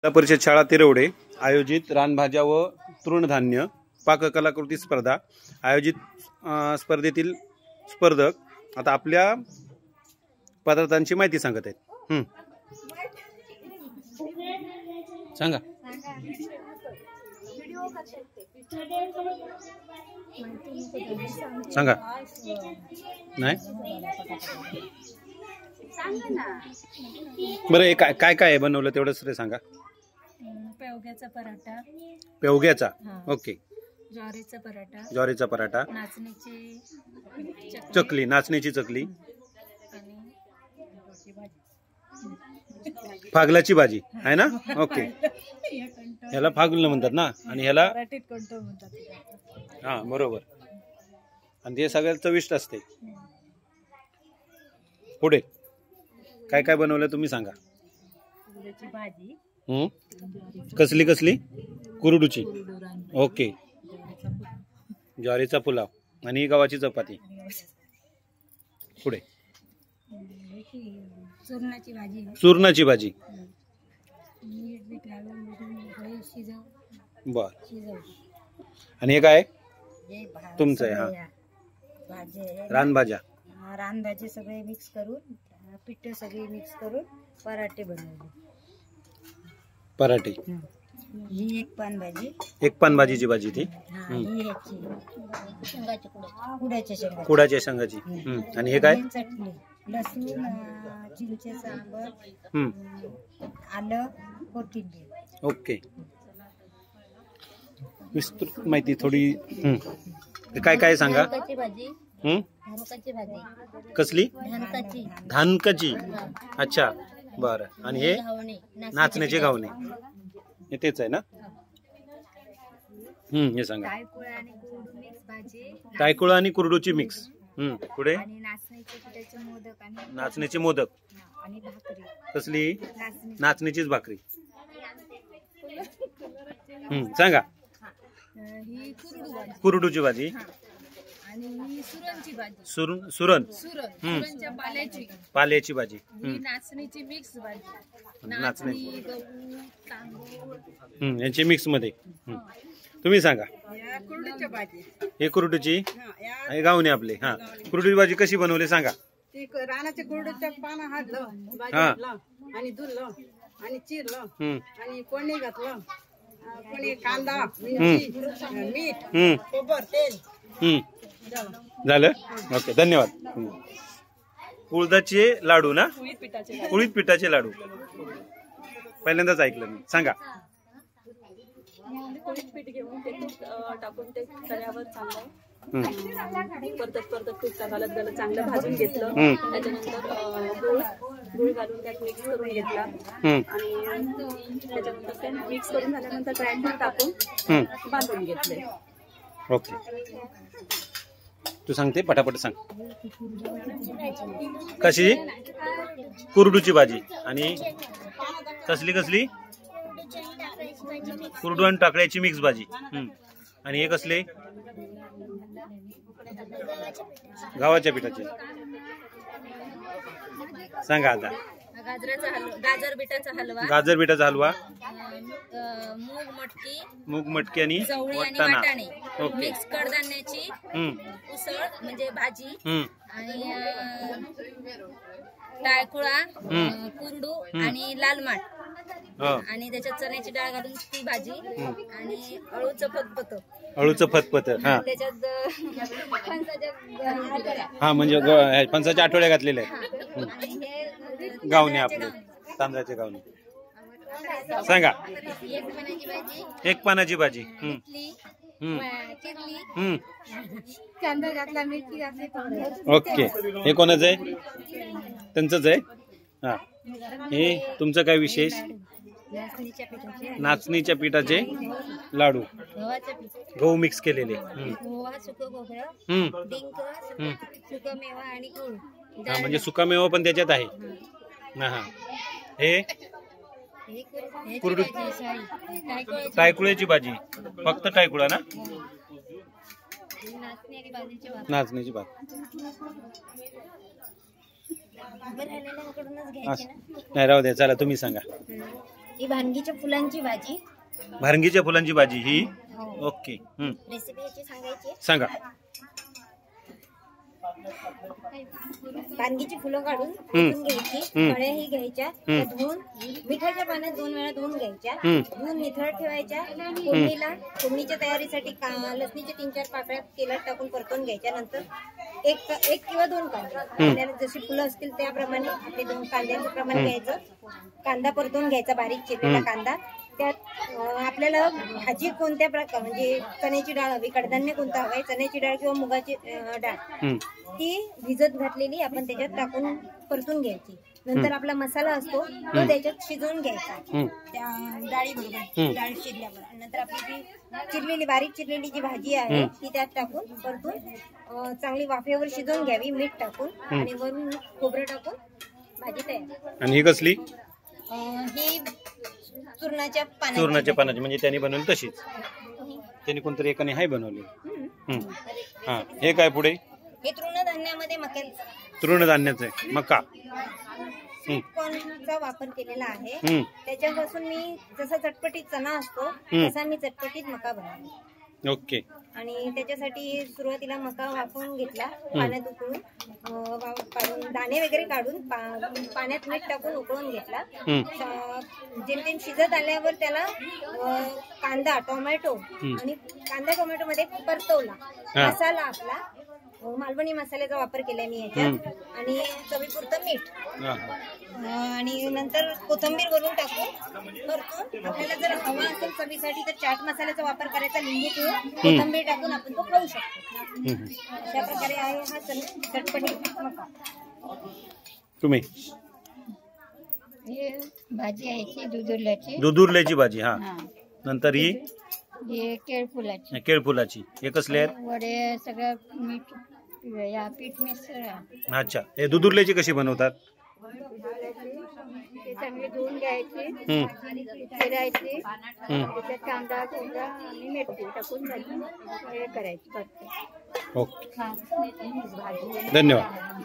जिल्हा परिषद शाळा तिरवडे आयोजित रानभाज्या व तृणधान्य पाककलाकृती स्पर्धा आयोजित स्पर्धेतील स्पर्धक आता आपल्या पदार्थांची माहिती सांगत आहेत। सांगा। सांगा नाही बरं काय काय काय बनवलं तेवढंच रे सांगा। पेवग्याचा पराठा। पेवग्याचा ओके। ज्वारीचा पराठा। ज्वारीचा पराठा। नाचणीची चकली। नाचणीची चकली। फागलाची भाजी आहे ना ओके। ह्याला फागलं म्हणतात ना आणि ह्याला हा बरोबर आणि ते सगळ्यात चविष्ट असते। पुढे काय काय बनवलं तुम्ही सांगा। भाजी कसली कसली कुरडूची ओके। ज्वारीचा पुलाव आणि गव्हाची चपाती। पुढे चूरणाची भाजी। चूरणाची भाजी बर आणि हे काय तुमचं आहे। हा रानभाज्या। रानभाजी सगळे मिक्स करून पिठं सगळे मिक्स करून पराठे बनवले। पराठे ही एक पान भाजी। एक पान भाजीची भाजी ती कुडाच्या शेंगाची आणि हे काय चटणी लसूण चिंचेचा आंबट आलं कोथिंबीर ओके। विस्तृत माहिती थोडी काय काय सांगा। भाजी भाजी कसली धानकाची। धानकाची अच्छा बरं आणि हे नाचण्याचे घावणे हे तेच आहे ना। हे सांगा। टायकुळा आणि कुरडूची मिक्स पुढे नाचण्याचे मोदक आणि भाकरी कसली नाचण्याचीच भाकरी सांगा। ही कुरडूची भाजी आणि ही सुरणची भाजी। सुरण सुरणच्या पाल्याची भाजी ही नाचणीची मिक्स भाजी। नाचणी गहू तांदूळ यांची मिक्स मध्ये तुम्ही सांगा। कुरडूची भाजी हे कुरडूची हे गावणे आपले हा कुरडूची भाजी कशी बनवली सांगा। रानाच्या कुरडूच्या पानं हा आणि धुतलं आणि चिरलं आणि कोणी घातलं कोणी कांदा मीठ खोबर तेल झालं ओके धन्यवाद। उडदाचे लाडू ना उडीद पिठाचे लाडू पहिल्यांदाच ऐकलं मी सांगा। उडीद पीठ घेऊन ते तूप टाकून ते तव्यावर चांगलं परतत तूप घालत चांगलं भाजून घेतलं। त्याच्यानंतर गुळ घालून त्यात मिक्स करून घेतला आणि त्याच्यानंतर ते मिक्स करून झाल्यानंतर ग्राइंडर टाकून बांधून घेतले ओके। तू सांगते पटापट सांग। कशी कुरडूची भाजी आणि कसली कसली कुरडू आणि टाकळ्याची मिक्स भाजी आणि हे कसले गव्हाच्या पिठाचे सांगा आता। गाजर बिटाचा हलवा। गाजर बिटाचा हलवा मूग मटकी आणि वाटाणा मिक्स कडधान्याची उसळ म्हणजे भाजी आणि टायकुळा कुरडू आणि लाल माठ आणि त्याच्यात चण्याची डाळ घालून ती भाजी आणि अळूचं फतफत हा त्याच्यात हा म्हणजे फणसाच्या आठवड्या घातलेल्या आहेत। गावणे आपले तांदळाचे गावणे सांगा। एक पानाची भाजी कांदा घातला मिरची घातली ओके। हे कोणाचं आहे त्यांचंच आहे हा। हे तुमचं काय विशेष नाचणीच्या पिठाचे लाडू गहू मिक्स केलेले हा म्हणजे सुकामेवा पण त्याच्यात आहे हा। हे कुरडू टायकुळ्याची भाजी फक्त टायकुळा ना नाचण्याची भाजी नाही राहू द्या चला तुम्ही सांगा। ही भांगीच्या फुलांची भाजी. भांगीच्या फुलांची भाजी ही. ओके. रेसिपी याची सांगायची. सांगा. भांगीची फुलं काढून धुवून घ्यायची. कळ्या ही घ्यायच्या, त्या धुवून मिठाच्या पाण्यात 2 वेळा धुवून घ्यायच्या. धुवून निथळ ठेवायच्या. फोडणीच्या तयारीसाठी लसणीचे 3-4 पाकळ्या तेलात टाकून परतून घ्यायच्या. नंतर एक किंवा 2 कांदे, जशी फुलं असतील त्याप्रमाणे आपले 2 कांद्यांचं प्रमाण घ्यायचं. कांदा परतून घ्यायचा, बारीक चिरलेला कांदा. त्यात आपल्याला भाजी कोणत्या प्रकार, म्हणजे चण्याची डाळ हवी, कडधान्य कोणतं हवंय, चण्याची डाळ किंवा मुगाची डाळ, ती भिजत घातलेली आपण त्याच्यात टाकून परतून घ्यायची. नंतर आपला मसाला असतो तो त्याच्यात शिजवून घ्यायचा त्या डाळी बरोबर. डाळ शिजल्यावर नंतर आपली जी बारीक चिरलेली जी भाजी आहे ती त्यात टाकून परतून चांगली वाफेवर शिजवून घ्यावी, मीठ टाकून, आणि वरून खोबरं टाकून भाजी तयार. आणि ही कसली? ही चूर्णाच्या पानाची, म्हणजे त्यांनी बनवली तशीच. त्यांनी कोणतरी एकाने हाय बनवली. हा, हे काय पुढे? हे तृणधान्यामध्ये तृणधान्याचं आहे, मका चा वापर केलेला आहे. त्याच्यापासून मी जसा चटपटीत चणा असतो तसा मी चटपटीत मका बनवला. ओके. आणि त्याच्यासाठी सुरुवातीला मका वाफवून घेतला, पाण्यात उकळून, दाणे वगैरे काढून पाण्यात मीठ टाकून उकळून घेतला. जेमतेम शिजत आल्यावर त्याला कांदा, टोमॅटो आणि कांदा टोमॅटो मध्ये परतवला. मसाला आपला मालवणी मसाल्याचा वापर केलाय मी याच्यात, आणि चवीपुरतं मीठ, आणि नंतर कोथिंबीर वरून टाकून परतून आपल्याला जर हवा असेल चवीसाठी तर चाट मसाल्याचा वापर करायचा. लिंबू पिळून कोथिंबीर टाकून आपण तो खाऊ शकतो. अशा प्रकारे आहे हा चटपटीत मका. तुम्ही भाजी आहे दुधुर्ल्याची भाजी. हा, नंतर ही केळफुलाची. केळफुलाची. हे कसले आहेत? वडे सगळं मीठ पीठ मिसळ. अच्छा, हे दुधुर्ल्याची कशी बनवतात? ते चांगले धुवून घ्यायचे, चिरायचे, त्याच्यात कांदा आणि मिरची टाकून भाजी हे करायची. ओके, धन्यवाद.